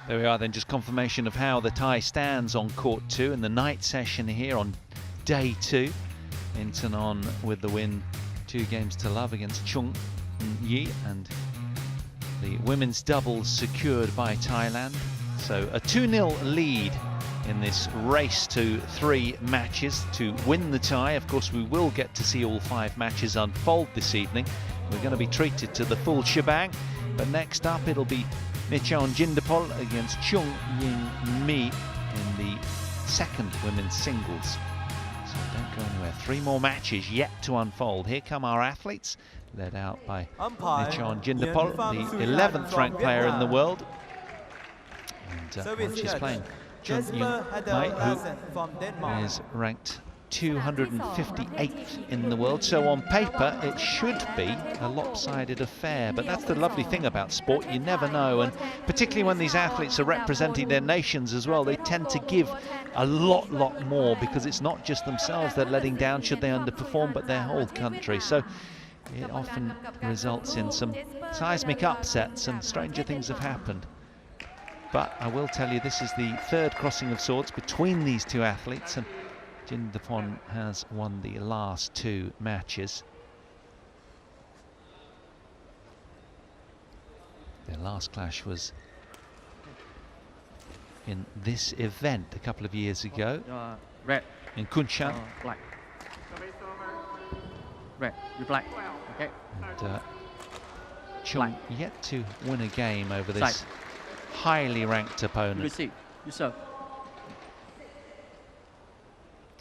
There we are then, just confirmation of how the tie stands on court 2 in the night session here on day 2. Nitchaon with the win, 2-0 against CHEUNG Ying Mei, and the women's doubles secured by Thailand. So a 2-0 lead in this race to 3 matches to win the tie. Of course, we will get to see all 5 matches unfold this evening. We're going to be treated to the full shebang, but next up it'll be Nitchaon JINDAPOL against CHEUNG Ying Mei in the 2nd women's singles. So don't go anywhere. 3 more matches yet to unfold. Here come our athletes, led out by Nitchaon JINDAPOL, the 11th ranked player in the world. And she's playing CHEUNG Ying Mei, who is ranked 258th in the world. So on paper, it should be a lopsided affair. But that's the lovely thing about sport. You never know. And particularly when these athletes are representing their nations as well, they tend to give a lot more, because it's not just themselves they're letting down should they underperform, but their whole country. So it often results in some seismic upsets, and stranger things have happened. But I will tell you, this is the 3rd crossing of swords between these 2 athletes, and JINDAPOL has won the last 2 matches. Their last clash was in this event a couple of years ago red in Kunshan. Black. Red, you black. Okay. And CHEUNG yet to win a game over this highly ranked opponent. Receive. You serve.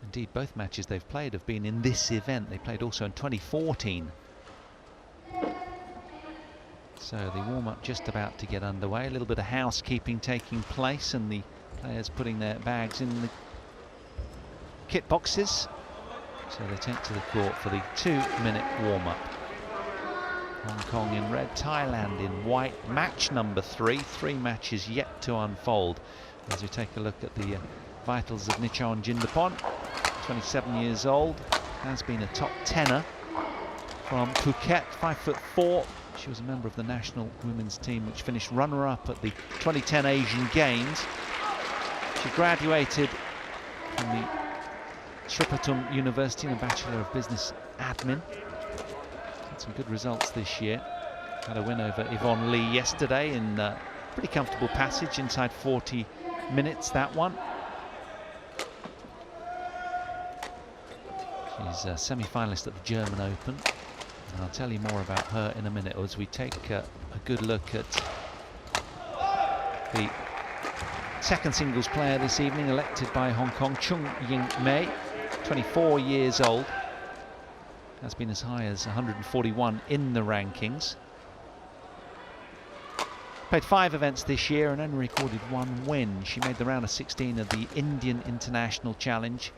Indeed, both matches they've played have been in this event. They played also in 2014. So the warm-up just about to get underway. A little bit of housekeeping taking place, and the players putting their bags in the kit boxes. So they take to the court for the 2-minute warm-up. Hong Kong in red, Thailand in white. Match number 3. 3 matches yet to unfold. As we take a look at the vitals of Nitchaon JINDAPOL, 27 years old, has been a top 10er from Phuket, 5'4". She was a member of the national women's team, which finished runner-up at the 2010 Asian Games. She graduated from the Sripatum University in a Bachelor of Business Admin. Had some good results this year. Had a win over Yvonne Lee yesterday in a pretty comfortable passage, inside 40 minutes, that one. She's a semi-finalist at the German Open, and I'll tell you more about her in a minute as we take a good look at the 2nd singles player this evening, elected by Hong Kong, CHEUNG Ying Mei, 24 years old, has been as high as 141 in the rankings. Played 5 events this year and only recorded 1 win. She made the round of 16 of the Indian International Challenge,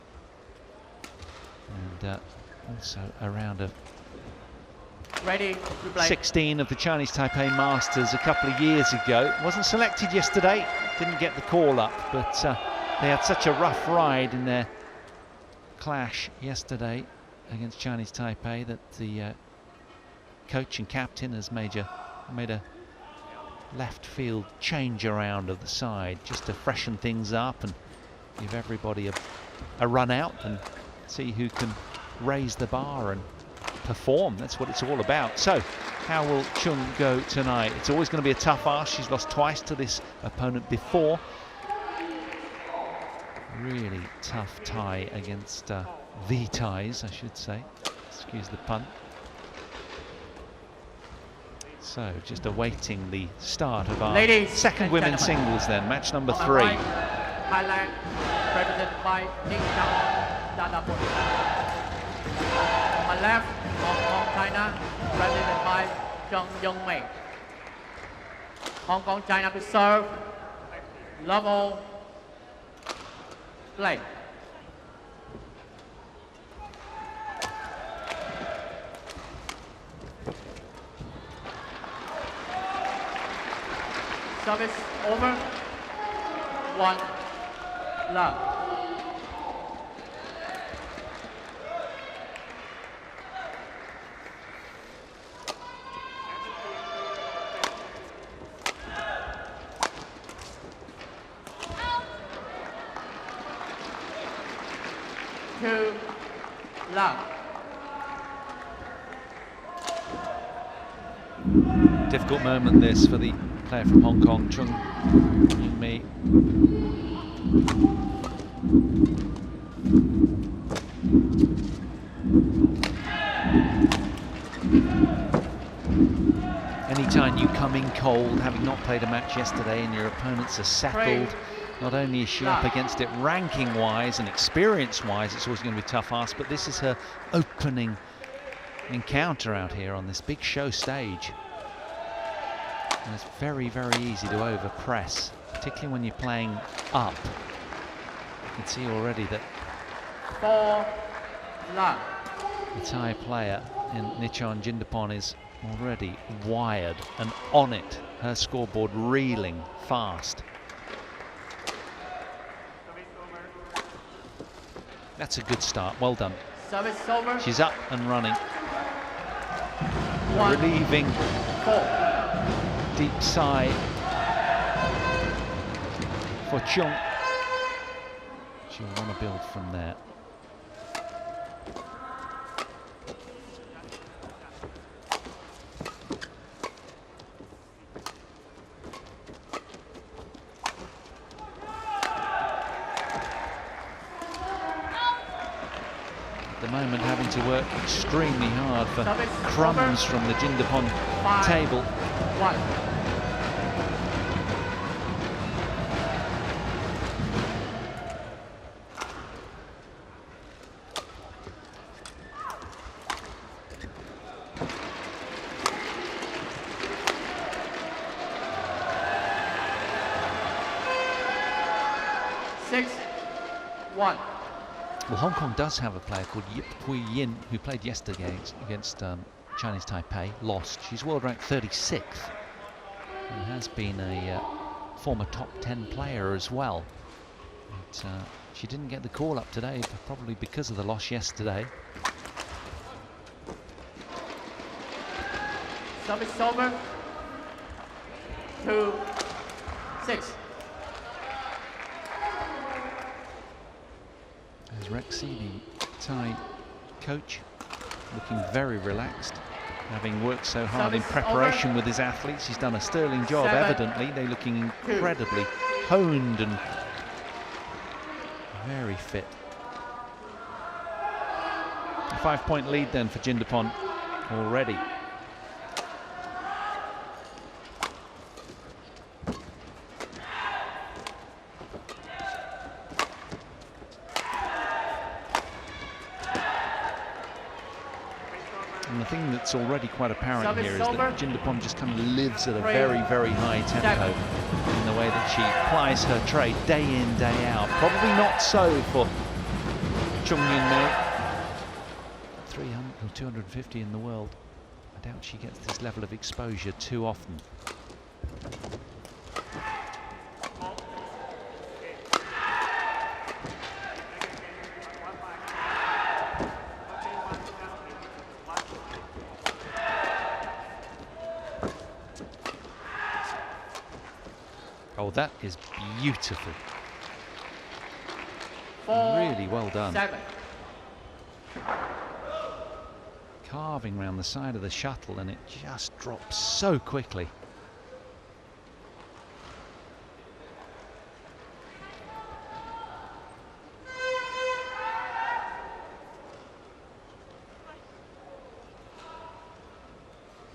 and also a round of 16 of the Chinese Taipei Masters a couple of years ago. Wasn't selected yesterday, didn't get the call up, but they had such a rough ride in their clash yesterday against Chinese Taipei that the coach and captain has made a left field change around of the side just to freshen things up and give everybody a run out and see who can raise the bar and perform. That's what it's all about. So how will CHEUNG go tonight? It's always going to be a tough ask. She's lost twice to this opponent before. Really tough tie against the ties, I should say. Excuse the pun. So just awaiting the start of our 2nd women's singles then, match number 3. Thailand, represented by Nitchaon JINDAPOL. On my left, Hong Kong, China, represented by CHEUNG Ying Mei. Hong Kong, China to serve. Level. Play. Service over. 1 love. 2 love. Difficult moment this for the player from Hong Kong, CHEUNG Ying Mei. Anytime you come in cold, having not played a match yesterday, and your opponents are settled, not only is she up against it ranking-wise and experience-wise, it's always going to be a tough ask, but this is her opening encounter out here on this big show stage. And it's very, very easy to overpress, particularly when you're playing up. You can see already that 4 love. the Thai player in Nitchaon JINDAPOL is already wired and on it. Her scoreboard reeling fast. That's a good start. Well done. Service over. She's up and running. 1 Relieving 4. deep sigh for CHEUNG. She'll want to build from there. At the moment, having to work extremely hard for crumbs from the JINDAPOL table. 1. Well, Hong Kong does have a player called Yip Hui Yin, who played yesterday against Chinese Taipei, lost. She's world ranked 36th and has been a former top 10 player as well. But she didn't get the call up today, probably because of the loss yesterday. Service over. 2 6. There's Rexy, the Thai coach, looking very relaxed, having worked so hard in preparation with his athletes. He's done a sterling job, evidently. They're looking incredibly honed and very fit. A 5-point lead then for JINDAPOL already. And the thing that's already quite apparent here is that JINDAPOL just kind of lives at a very, very high tempo in the way that she plies her trade day in, day out. Probably not so for CHEUNG Ying Mei. 300 or 250 in the world. I doubt she gets this level of exposure too often. Oh, that is beautiful. Really well done. 7. Carving around the side of the shuttle, and it just drops so quickly.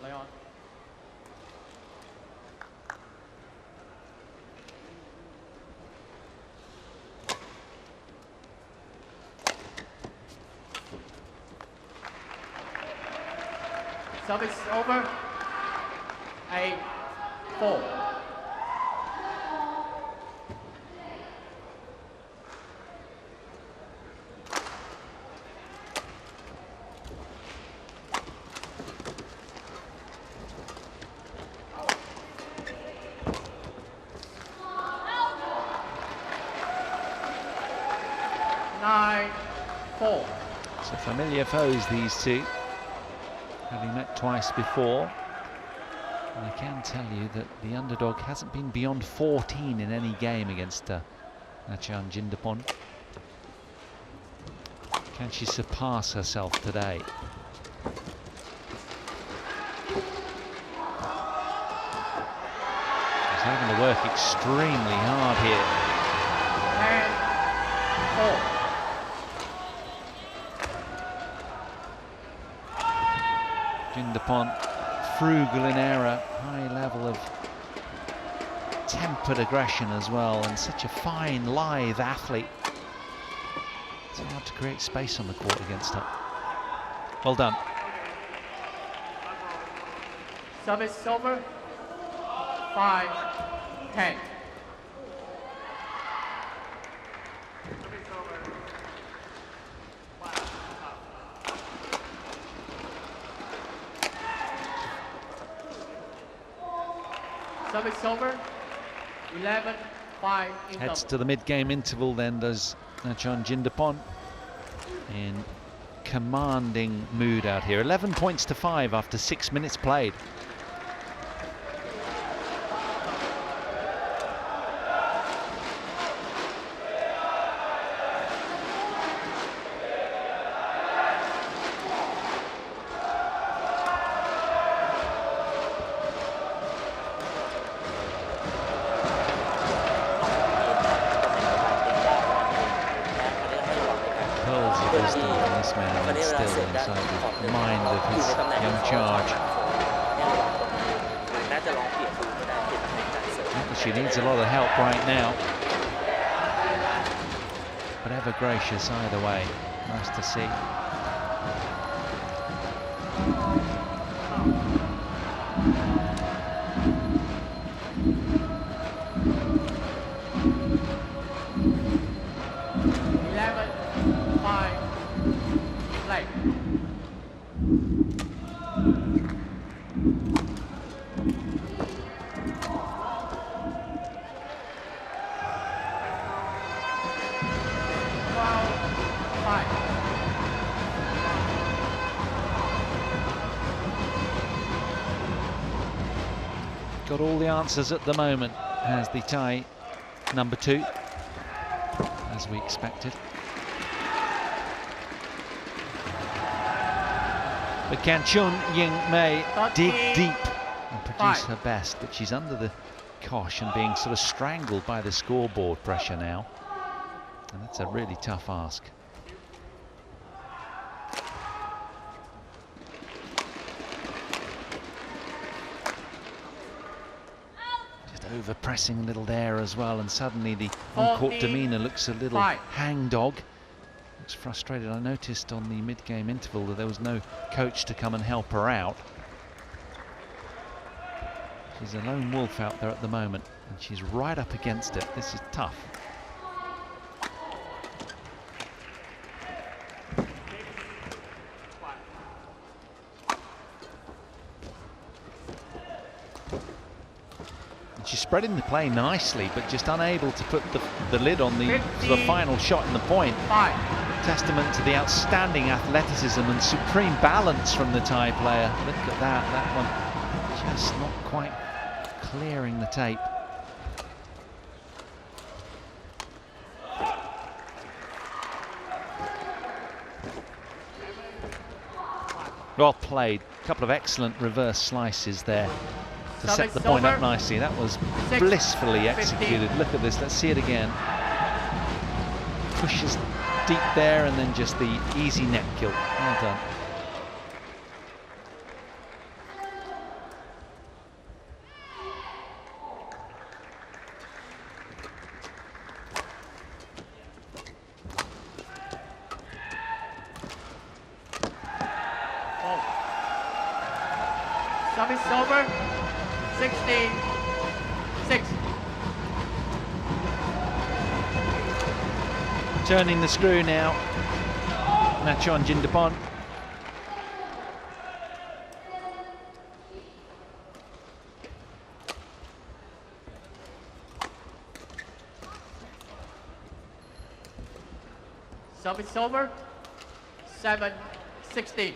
Leon. Service over. 8 4. So familiar foes, these two, having met twice before. And I can tell you that the underdog hasn't been beyond 14 in any game against Nitchaon JINDAPOL. Can she surpass herself today? She's having to work extremely hard here. 10-4. Jindapol, frugal in error, high level of tempered aggression as well, and such a fine, lithe athlete. It's hard to create space on the court against her. Well done. Service over. 5-10. Service over. 11-5. Heads to the mid-game interval then, does Nitchaon JINDAPOL, in commanding mood out here. 11 points to 5 after 6 minutes played. This man instilled inside the mind of his young charge. She needs a lot of help right now, but ever gracious either way. Nice to see. Got all the answers at the moment, has the Thai number 2, as we expected. But can CHEUNG Ying Mei dig deep and produce her best? But she's under the cosh and being sort of strangled by the scoreboard pressure now. And that's a really tough ask. Over-pressing a little there as well, and suddenly the on-court demeanour looks a little hangdog. Looks frustrated. I noticed on the mid-game interval that there was no coach to come and help her out. She's a lone wolf out there at the moment, and she's right up against it. This is tough. She's spreading the play nicely, but just unable to put the lid on the final shot in the point. Testament to the outstanding athleticism and supreme balance from the Thai player. Look at that, that one just not quite clearing the tape. Well played, a couple of excellent reverse slices there to set the point up nicely. That was blissfully executed. Look at this, let's see it again. Pushes deep there and then just the easy net kill. Well done. Service over. 16-6. Turning the screw now. Nitchaon JINDAPOL. Service over. 7-16.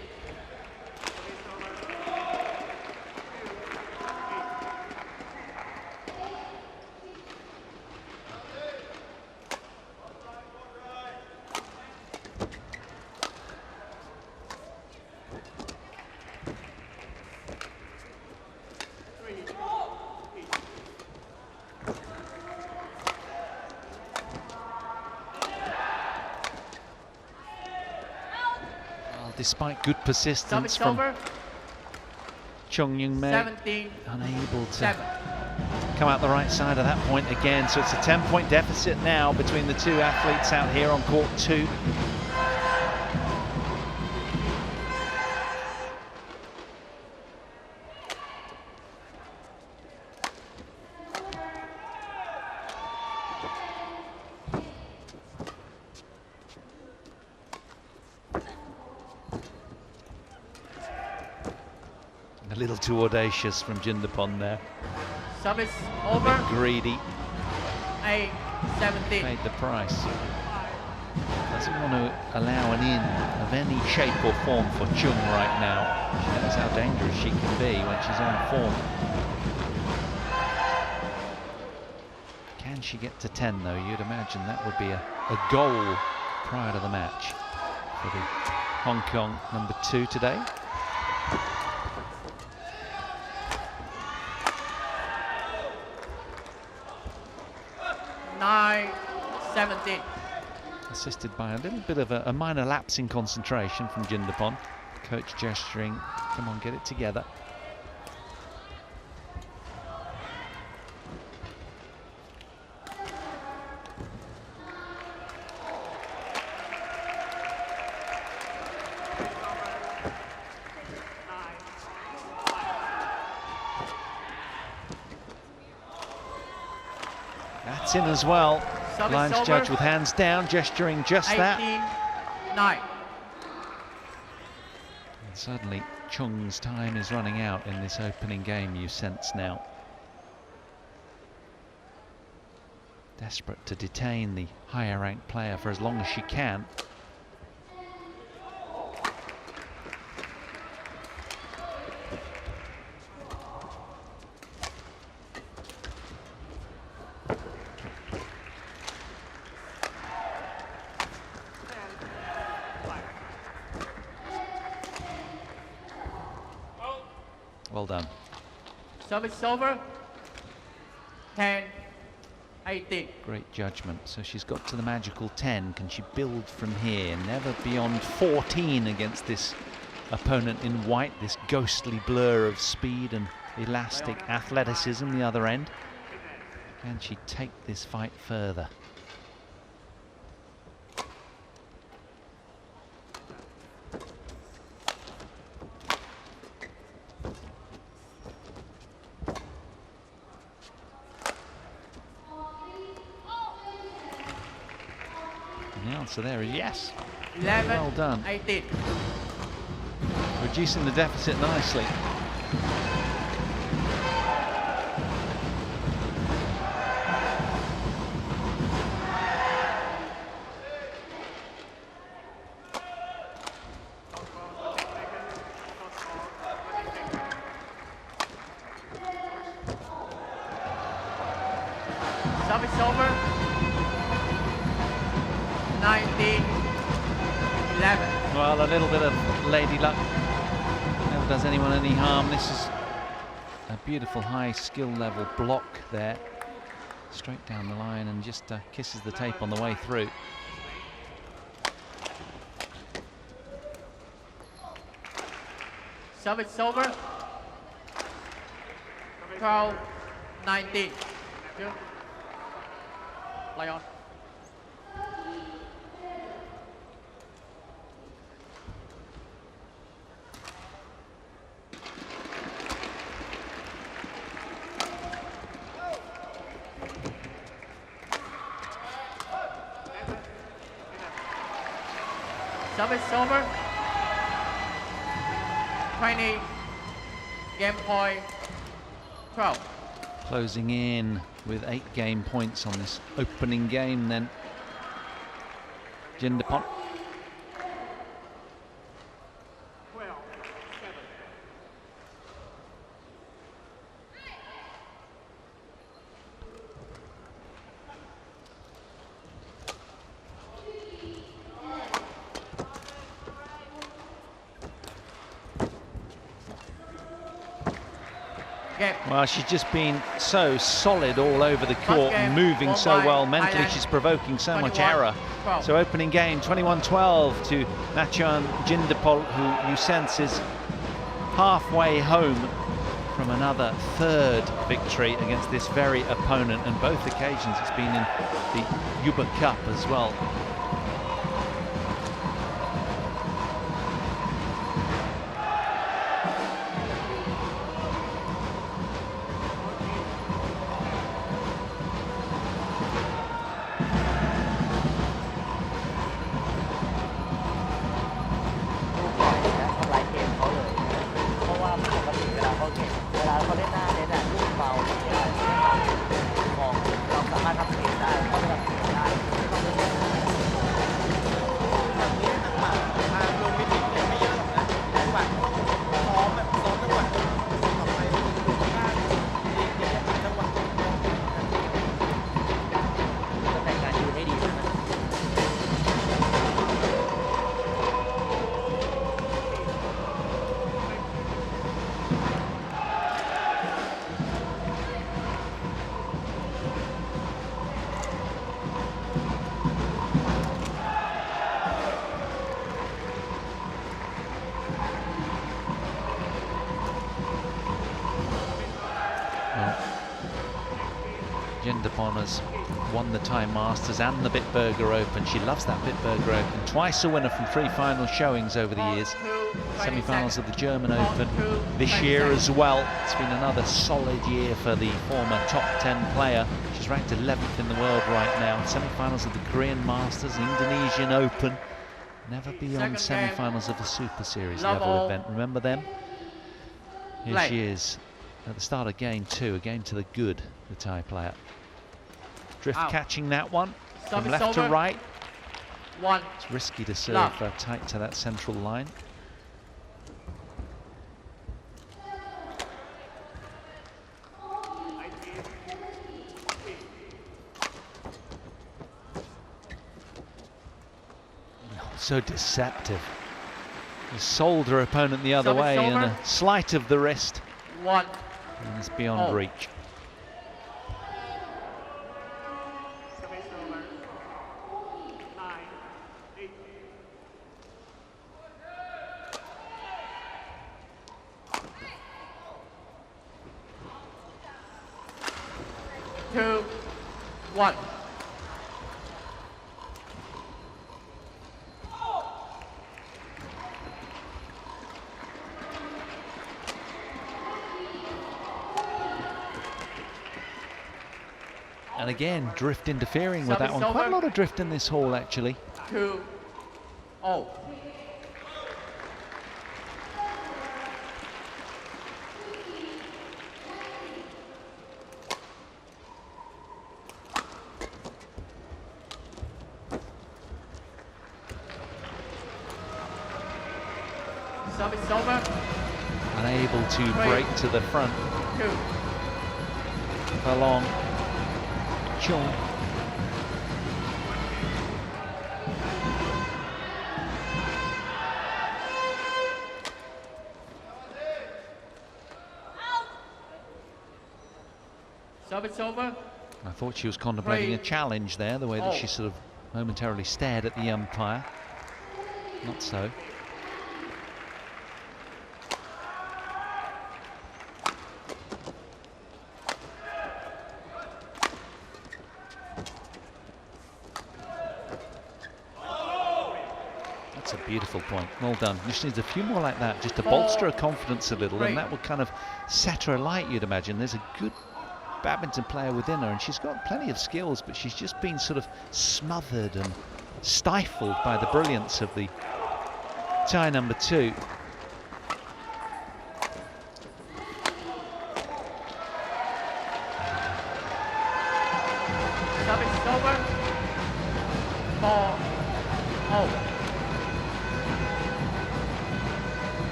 despite good persistence Service from over. CHEUNG Ying Mei. 17. Unable to 7. come out the right side of that point again. So it's a 10-point deficit now between the two athletes out here on court 2. A little too audacious from Jindapol there. Service over. Greedy. 8. 17. Paid the price. Doesn't want to allow an in of any shape or form for Chung right now. She knows how dangerous she can be when she's on form. Can she get to 10 though? You'd imagine that would be a goal prior to the match for the Hong Kong number 2 today. Nine. 17. Assisted by a little bit of a minor lapse in concentration from Jindapol. Coach gesturing, come on, get it together. That's in as well. Service Lines over. judge with hands down, gesturing just 18. that. 9. And suddenly, Chung's time is running out in this opening game, you sense now. Desperate to detain the higher ranked player for as long as she can. Well done. Service over. 10. 18. Great judgment. So she's got to the magical 10. Can she build from here? Never beyond 14 against this opponent in white, this ghostly blur of speed and elastic athleticism the other end. Can she take this fight further? The answer there is yes. 11. Well done. 18. Reducing the deficit nicely. Service over. 19. 11. Well, a little bit of lady luck never does anyone any harm. This is a beautiful high skill level block there, straight down the line, and just kisses the tape on the way through. Service over. 12. 19. Play on. Service over. 20. Game point. 12. Closing in with 8 game points on this opening game then. Jindapol. Game. Well, she's just been so solid all over the court, game, moving won so by well mentally. Thailand, She's provoking so much 21-12. error. So opening game, 21-12 to Nitchaon JINDAPOL, who you sense is halfway home from another third victory against this very opponent. And both occasions it's been in the Yuba Cup as well. JINDAPOL has won the Thai Masters and the Bitburger Open. She loves that Bitburger Open. Twice a winner from 3 final showings over the years. Semi-finals of the German Open this year as well. It's been another solid year for the former top 10 player. She's ranked 11th in the world right now. Semi-finals of the Korean Masters, Indonesian Open. Never beyond semi-finals of the Super Series level event. Remember them? Here she is at the start of game 2, a game to the good, the Thai player. Drift catching that one from left to right. It's risky to serve tight to that central line. So deceptive. She sold her opponent the other way, and a slight of the wrist. And it's beyond reach. Two, one. And again, drift interfering with that one. Quite a lot of drift in this hall, actually. 2-0. Service over. Unable to break to the front. 2. Along. CHEUNG. Service over. I thought she was contemplating a challenge there, the way that she sort of momentarily stared at the umpire. Not so. That's a beautiful point. Well done. Just needs a few more like that, just to bolster her confidence a little, and that will kind of set her alight, you'd imagine. There's a good badminton player within her, and she's got plenty of skills, but she's just been sort of smothered and stifled by the brilliance of the Thai number 2. Service over. 4-0.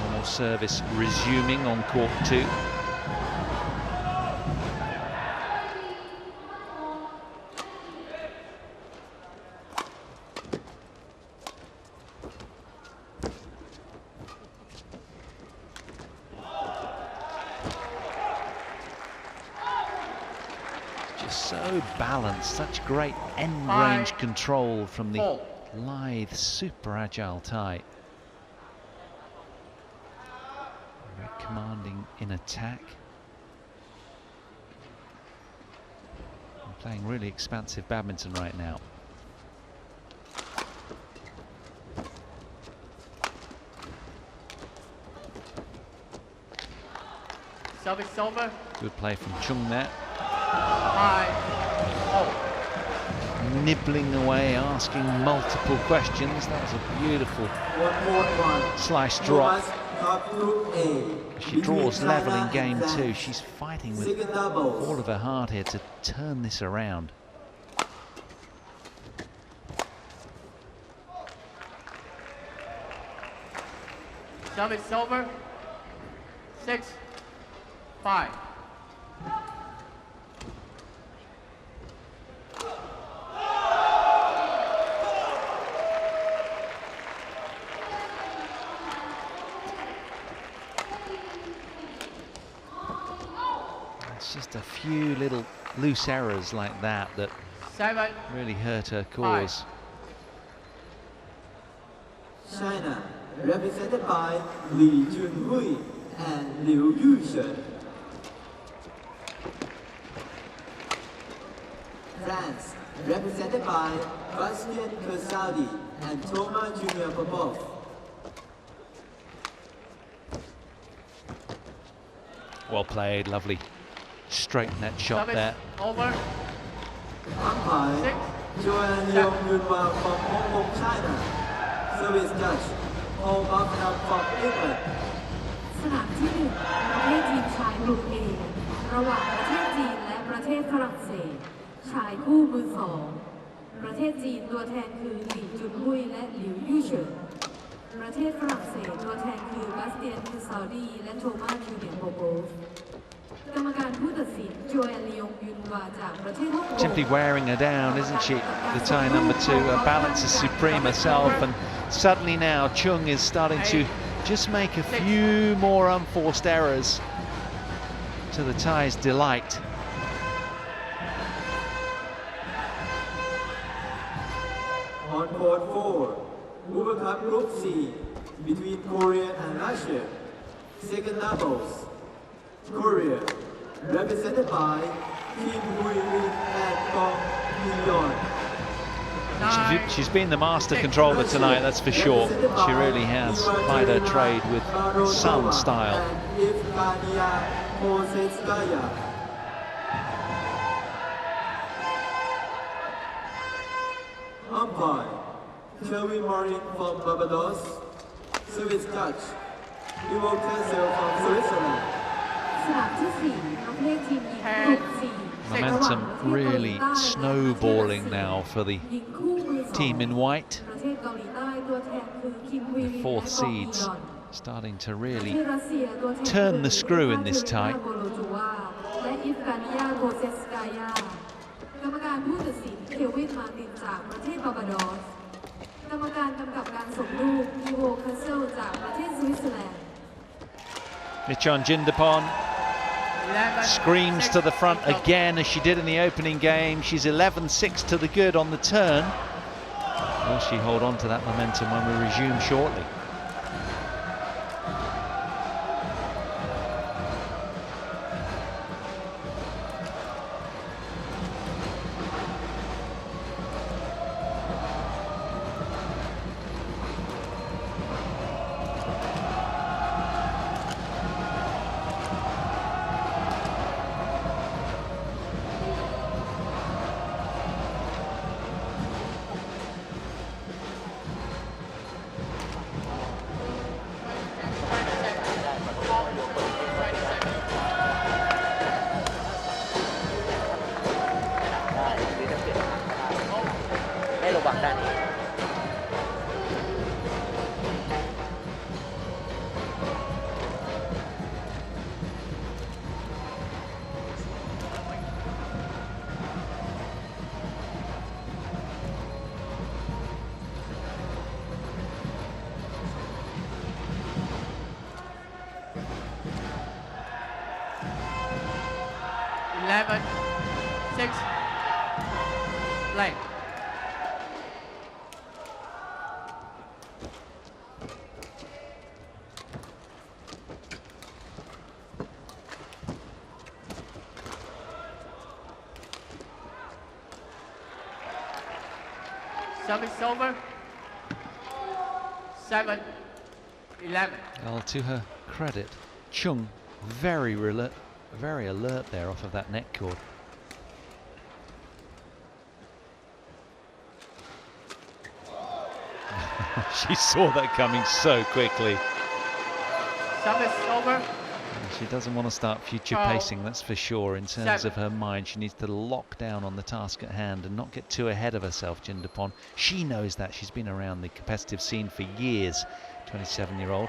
Normal service resuming on court 2. Just so balanced, such great end range control from the lithe, super agile Thai. Very commanding in attack. And playing really expansive badminton right now. Service over. Good play from Cheung there. 5-0. Nibbling away, asking multiple questions. That was a beautiful slice drop. She draws level in game 2. She's fighting with all of her heart here to turn this around. Service over. 6-5. It's just a few little loose errors like that that really hurt her cause. China, represented by Li Junhui and Liu Yushen. France, represented by Bastian Kersadi and Thomas Junior Popov. Well played, lovely straight net shot there. Over. Umpire, Joanne Leong Yunhua from Hong Kong, China. Service judge, Paul Bucknam from England. สนามที่ 1 ประเภททีมชายกลุ่ม A ระหว่างประเทศจีนและประเทศฝรั่งเศสชายคู่มือ 2 ประเทศจีนตัวแทนคือหลี่จุนฮุยและหลิวยู่เฉินประเทศฝรั่งเศสตัวแทนคือบาสเตียนคือซาดีและโทมัสจูเนียร์โปโปฟกรรมการผู้ตัดสินโจแอนลียงยุนวาจากประเทศฮ่องกง Simply wearing her down, isn't she? The Thai number 2, her balance is supreme herself, and suddenly now Cheung is starting to just make a few more unforced errors to the Thai's delight. On court 4, Uber Cup Group C, between Korea and Russia. Second doubles, Korea, represented by Kim Hui-Rin and Gong Min-yeon. She's been the master controller tonight, that's for sure. She really has plied her trade with some style. Umpire, Kelvin Martin from Barbados. Service judge, Ivo Kessel from Switzerland. สนามที่ 4 ประเภททีมหญิงกลุ่ม 4 Momentum really snowballing now for the หญิงคู่มือ 2 team in white. ประเทศเกาหลีใต้ตัวแทนคือคิมฮุย The ริน fourth และกองมิน seeds ยอน starting to ประ really เทศรัสเซียตัวแทน turn the screw in this คือ tie. โกโลจูวาและอิฟกานิยาโกเซสกายากรรมการผู้ตัดสินเควินมาร์ตินจากประเทศบาร์บาดอสกรรมการกำกับการส่งลูกอีโวคาเซลจากประเทศสวิตเซอร์แลนด์ Nitchaon JINDAPOL screams to the front again as she did in the opening game. She's 11-6 to the good on the turn. Will she hold on to that momentum when we resume shortly? 6. Play. Service over. 7-11. Well, to her credit, Cheung very alert there off of that net cord. She saw that coming so quickly. Service over. She doesn't want to start future pacing, that's for sure. In terms of her mind, she needs to lock down on the task at hand and not get too ahead of herself, Jindapol. She knows that. She's been around the competitive scene for years, 27-year-old.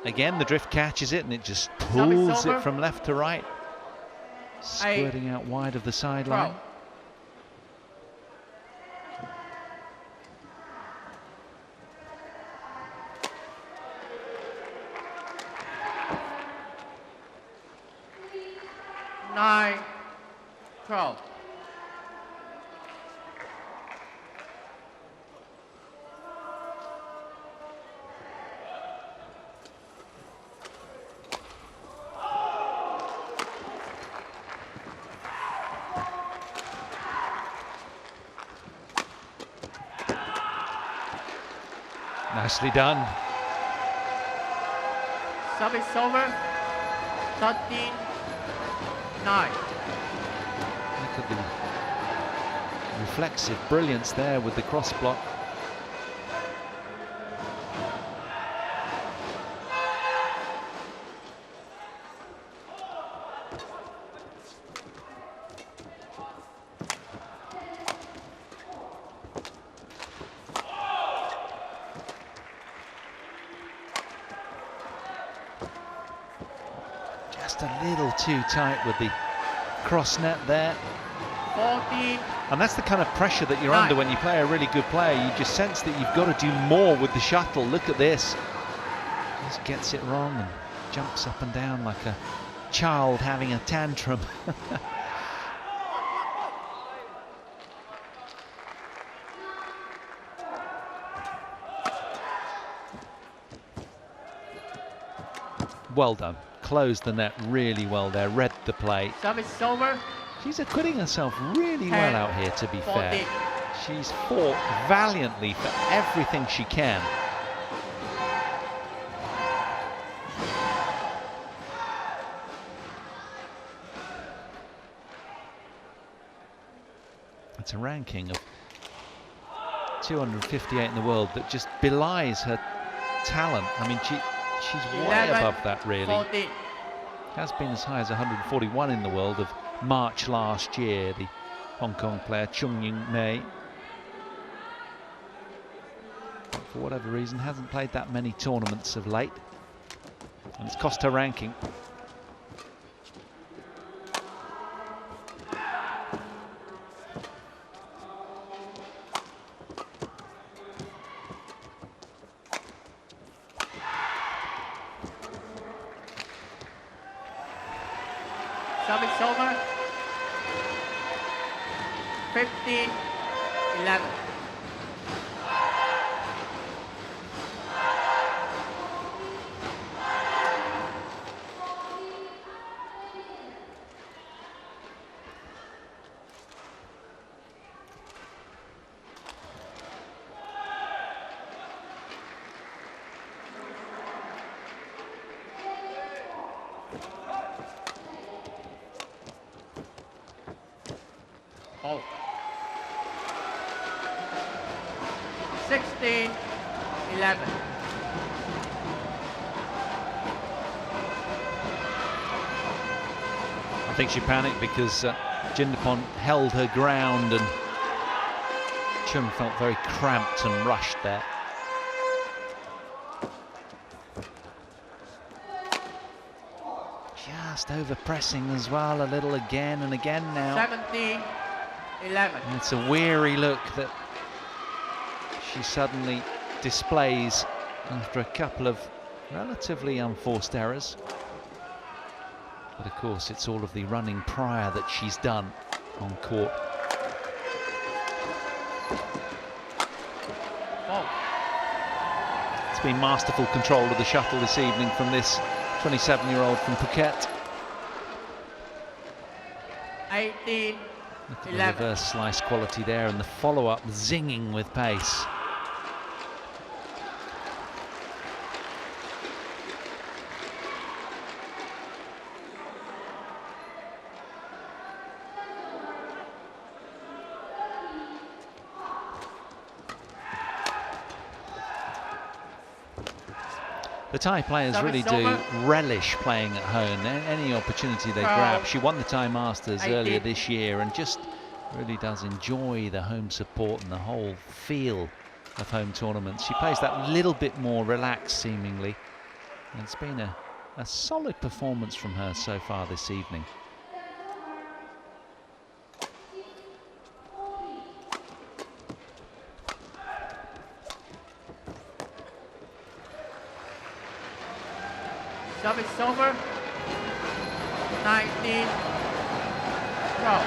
Again, the drift catches it and it just pulls it from left to right, squirting out wide of the sideline. 9-12. Nicely done. Service over. 13-9. Look at the reflexive brilliance there with the cross block. Just a little too tight with the cross net there. 40. And that's the kind of pressure that you're under when you play a really good player. You just sense that you've got to do more with the shuttle. Look at this. Just gets it wrong and jumps up and down like a child having a tantrum. Well done. Closed the net really well there, read the play. Service over. She's acquitting herself really well out here, to be fair. She's fought valiantly for everything she can. It's a ranking of 258 in the world that just belies her talent. I mean, she's way above that, really. 40. Has been as high as 141 in the world of March last year, the Hong Kong player CHEUNG Ying Mei. But for whatever reason, hasn't played that many tournaments of late, and it's cost her ranking. Service over. 15-11. Oh. 16-11. I think she panicked because Jindapol held her ground and Cheung felt very cramped and rushed there. Just over-pressing as well, a little again and again now. 17-11. And it's a weary look that she suddenly displays after a couple of relatively unforced errors. But of course, it's all of the running prior that she's done on court. It's been masterful control of the shuttle this evening from this 27-year-old from Phuket. 18, Look at the 11. reverse slice quality there, and the follow-up zinging with pace. The Thai players really do relish playing at home. Any opportunity they grab. She won the Thai Masters earlier this year and just really does enjoy the home support and the whole feel of home tournaments. She plays that little bit more relaxed seemingly. And it's been a solid performance from her so far this evening. Service over. 19, 12.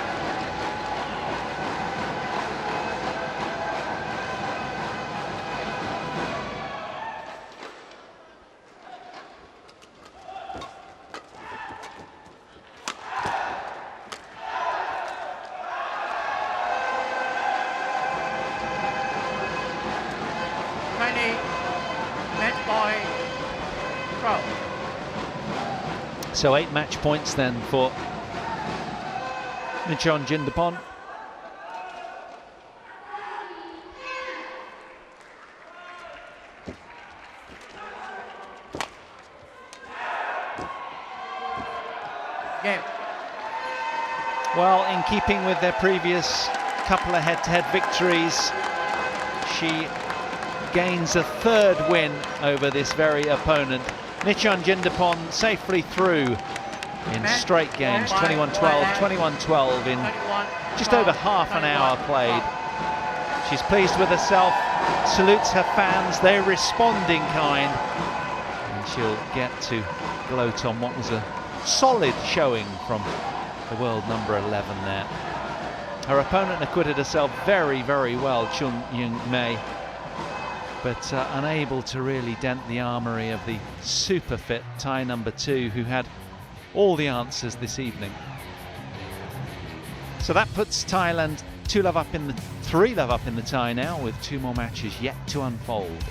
Match point, 12. So 8 match points then for Nitchaon JINDAPOL. Game. Well, in keeping with their previous couple of head-to-head victories, she gains a 3rd win over this very opponent. Nitchaon JINDAPOL safely through in straight games, 21-12, 21-12 in just over half an hour played. She's pleased with herself, salutes her fans, they're responding kind, and she'll get to gloat on what was a solid showing from the world number 11 there. Her opponent acquitted herself very, very well, CHEUNG Ying Mei, but unable to really dent the armoury of the super fit Thai number 2, who had all the answers this evening. So that puts Thailand 3 love up in the tie now, with 2 more matches yet to unfold.